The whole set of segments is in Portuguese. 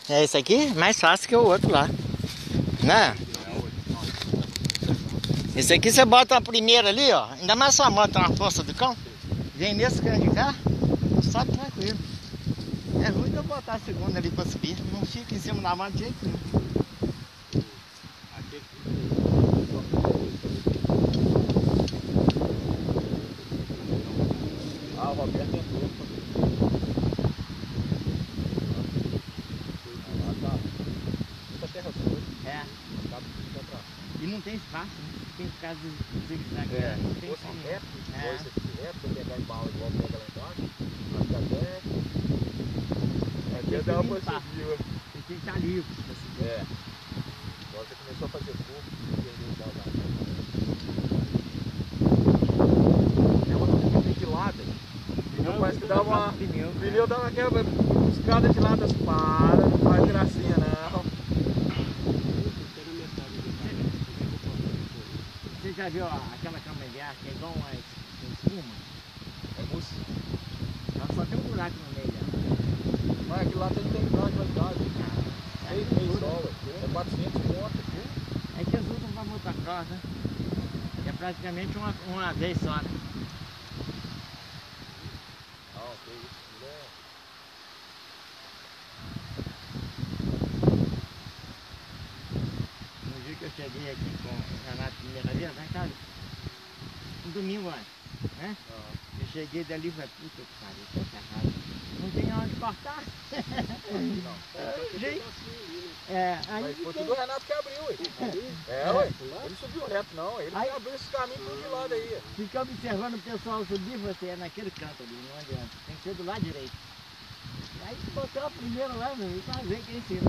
É esse aqui? Mais fácil que o outro lá. Né? Esse aqui você bota a primeira ali, ó. Ainda mais sua moto na força do cão. Vem nesse canto de cá, sobe tranquilo. É ruim de eu botar a segunda ali pra subir. Não fica em cima da moto de jeito nenhum. Ah, o Roberto entrou. Muita terra sua. É. E não tem espaço, né? Tem por causa do zigue-zague. É, Não se tem fosse um como. reto, É. igual esse aqui reto, pra pegar em bala igual pega lá embaixo, acho que até dá uma pra subir, ó. Tem que estar livre pra subir. É. Agora você começou a fazer curso, perdeu o bala. É uma subida de lado. O pneu parece que dá uma. O pneu dá uma quebra. Escada de lado, para, não faz gracinha não. Você já viu aquela câmera de ar que é igual uma espuma? É mousse. Ela só tem um buraco no meio dela. Mas aquilo lá tem grau de validade. 6 meses só, é 400 conto. É que eles usam pra motocross, né? É praticamente uma vez só, né? Não, que isso, No dia que eu cheguei aqui com o Renato primeira vez, né, cara? Um domingo antes, né? Eu cheguei dali e falei, puta que pariu, tô ferrado. Não tem onde cortar. não. Gente, é, aí Mas foi fiquei... tudo o Renato que abriu, ué. É, ué. Ele subiu reto, não. Ele que abriu esse caminho tudo de lado aí. Fiquei observando o pessoal subir, você é naquele canto ali, não adianta. Tem que ser do lado direito. Aí botou a primeira lá, meu, e pra ver quem se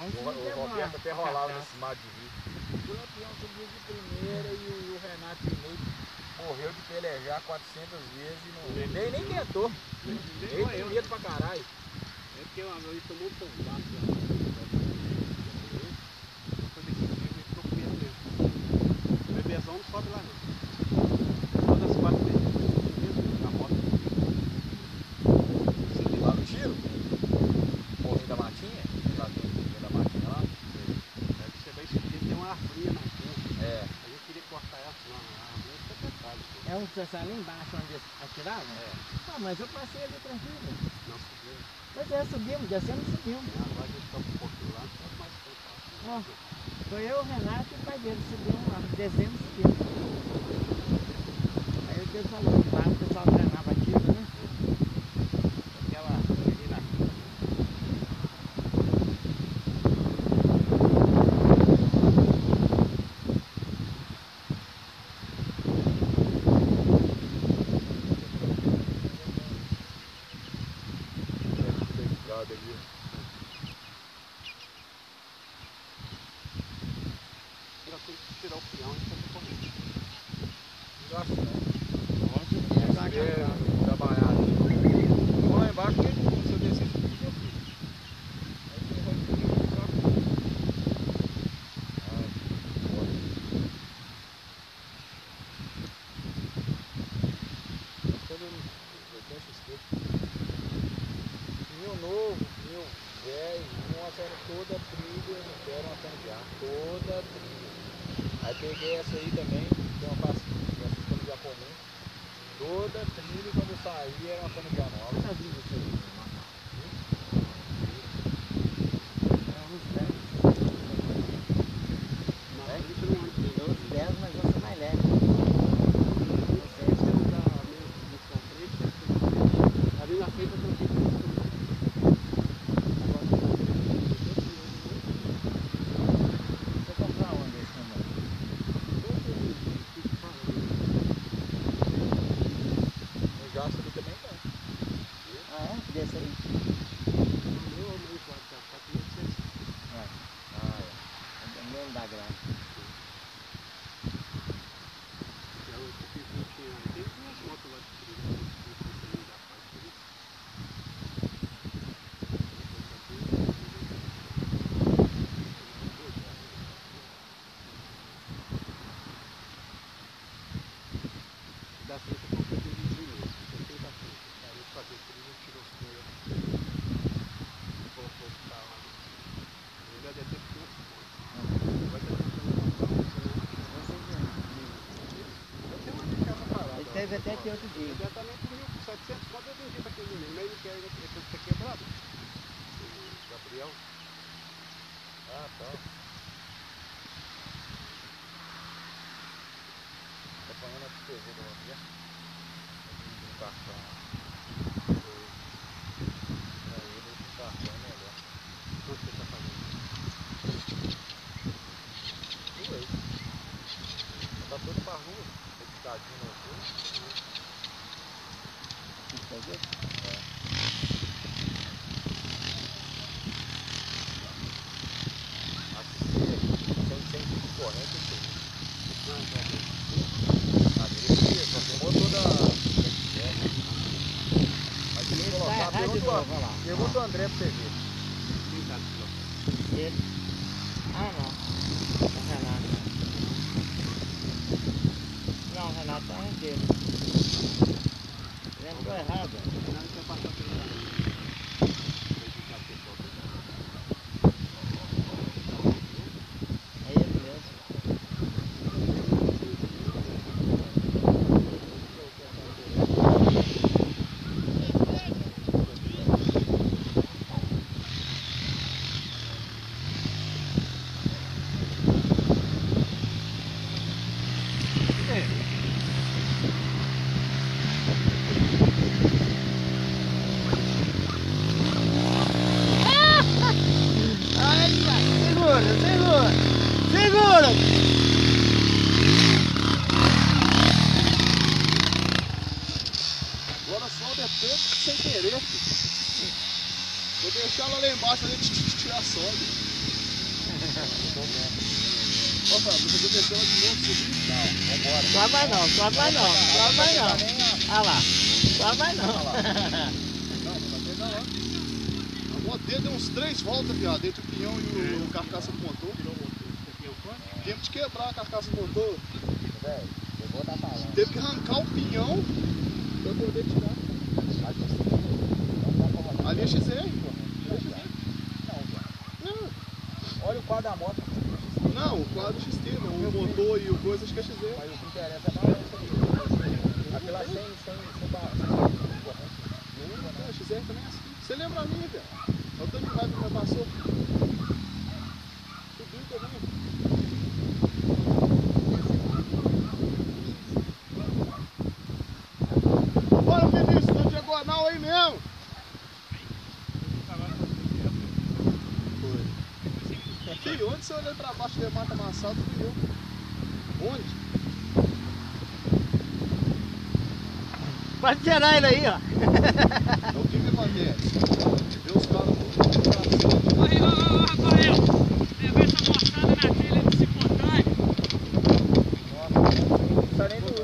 O Roberto até rolava nesse mar de rio. O Lampião subiu de primeira e o Renato de meio morreu de pelejar 400 vezes e não, nem tentou. Ele tem medo pra caralho. É porque ele tomou um tombaço lá. Depois desse dia ele ficou com medo mesmo. O bebezão não sobe lá não. Todas as 4 vezes. A moto. Você viu lá no tiro? Morrinho da Matinha? Lá dentro da Matinha lá? Aí você vai subir, tem uma árvore na frente. É. A gente queria cortar ela, senão a árvore fica pesada. É um que ali embaixo onde eles atiravam? É. Ah, mas eu passei ali tranquilo. Não subiu. Pois é, subimos, descemos e subimos. Agora a gente está um pouquinho lá, não pode mais tentar. Ó, foi eu, o Renato e o pai dele, subimos lá, descemos e subimos. Aí o que falou, lá o pessoal treinava tiro, né? Aquela ali na frente. Ali. Ainda tem que tirar o peão e fazer corrente. Não acho não. Onde É, trabalhar ali. Vou lá embaixo que se eu descer esse vídeo eu fiz. Aí você vai pneu novo, pneu velho, nossa, era toda trilha, não quero uma cana de ar, toda trilha. Aí peguei essa aí também, tem uma cana de ar comum, toda trilha quando eu saí era uma cana de ar nova. Os 10, mas eu sou mais leve. Ali na frente eu troquei tudo. Você comprar onde esse número? No Jaça ali também tá. Ah, é? Desse aí? Ah, é. É do mesmo da grade. Tem duas motos lá de trilha. Da frente eu comprei de 20 minutos, 60 frente. teve até que outro dia. Exatamente 1.700 quando eu vendi para aquele menino, mas ele quer ter quebrado. O Gabriel. Ah, tá. Tá falando de TV do André? Um cartão. Aí ele com cartão é melhor. Quanto você está fazendo? Duas. Tá todo pra rua. Editadinho no rua. Sem corrente, eu sei. A dele só tem motor da. Mas se ele colocar, pergunta o André pra você ver. Quem está de Ele. Ah, não. O Renato. Não, o Renato é um dele. Lembrou errado. Não, ele quer passar pelo caminho. É ele mesmo. Ai, segura, segura, segura. Agora só o defeito sem querer, filho. Vou deixar ela lá embaixo ali tirar sobe. Ó, Fábio, você desceu ela de novo, subir? Não, vambora. Só vai não, só vai não, só vai não. Olha lá, só vai não. Não, vai pegar lá. A moto dele deu uns 3 voltas, viado, entre o pinhão e o carcaça do motor. Tempo de quebrar a carcaça do motor. Velho, eu vou dar falando. Teve que arrancar o pinhão pra poder tirar. Ali é XR, pô. Não, Olha o quadro da moto. não, o quadro XT, não. O motor e o coisa acho que é XR. Mas o que interessa não é isso aqui. Aquela sem corrente. Não, XR também é assim. Você lembra a minha, velho? É o tanto de raiva que já passou. Subiu também. Bora, Vinícius, tô diagonal aí mesmo. Foi. Filho, onde você olhou pra baixo de mata amassado, fui eu. Onde? Pode tirar ele aí, ó. É o que que acontece? Vê os caras tudo pra cima. Aí, ô, Rafael, leva essa moçada na trilha de Cipotânio. Não sai nem do.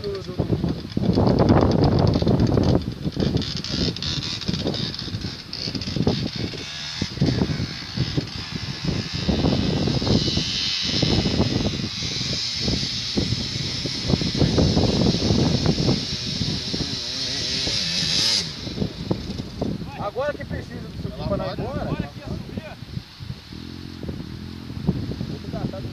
Agora que precisa disso aqui pra nós embora. Bora aqui a subir. Vou gastar do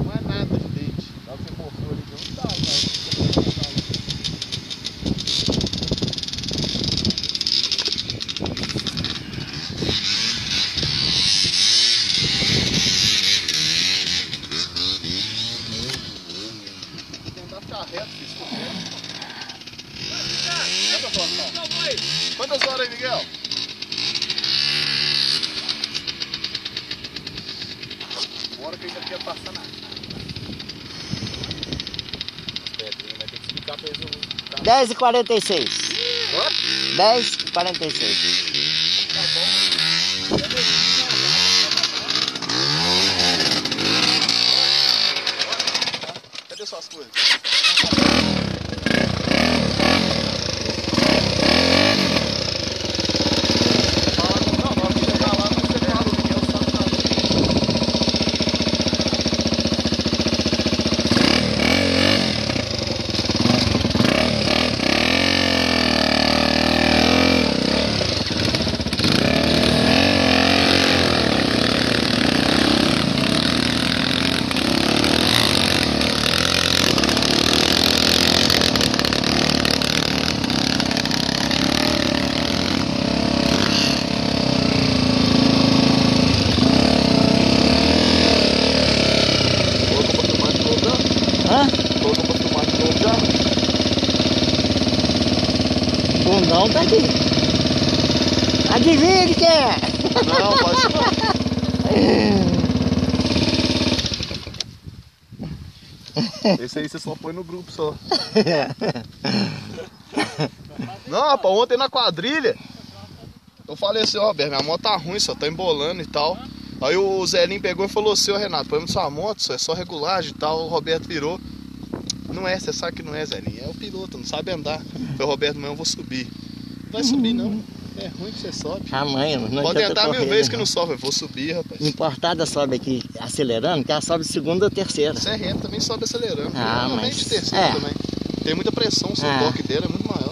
Não é nada de dente. Dá que você forçou ali, não dá, mas. Tentar ficar reto, filho. Ficou reto. Quantas horas, Paulo? Não, vai. Quantas horas aí, Miguel? Bora que ainda quer passar na. Pedrinho, mas tem que explicar pra eles o. 10h46. Quanto? 10h46. Tá bom. Cadê suas coisas? Não, na hora que chegar lá, você fala, o Miguel sabe nada. Então tá aqui. Adivinha de quem é? Não, pode não. Esse aí você só põe no grupo só. Não, rapaz, ontem na quadrilha eu falei assim, ó, Roberto, minha moto tá ruim, só tá embolando e tal. Aí o Zelinho pegou e falou assim, ô Renato, põe sua moto, só é só regulagem e tal. O Roberto virou. Não é, você sabe que não é, Zelinho, é o piloto, não sabe andar. Foi o Roberto, amanhã eu vou subir. Não vai subir não, é ruim que você sobe. Amanhã, não Pode adianta tentar mil correr, vezes né? que não sobe, eu vou subir, rapaz. Importada sobe aqui acelerando, que ela sobe segunda ou terceira. CRF também sobe acelerando. Ah, não mas- vem de terceira é. também. Tem muita pressão, o seu torque dele é muito maior.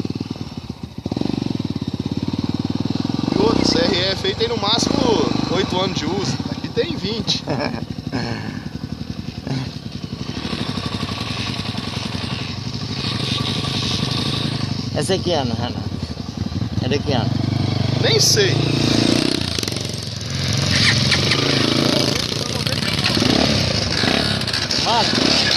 E outro, CRF aí tem no máximo 8 anos de uso. Aqui tem 20. Essa aqui, Ana, Renato. É daqui, Ana. Nem sei. Mata.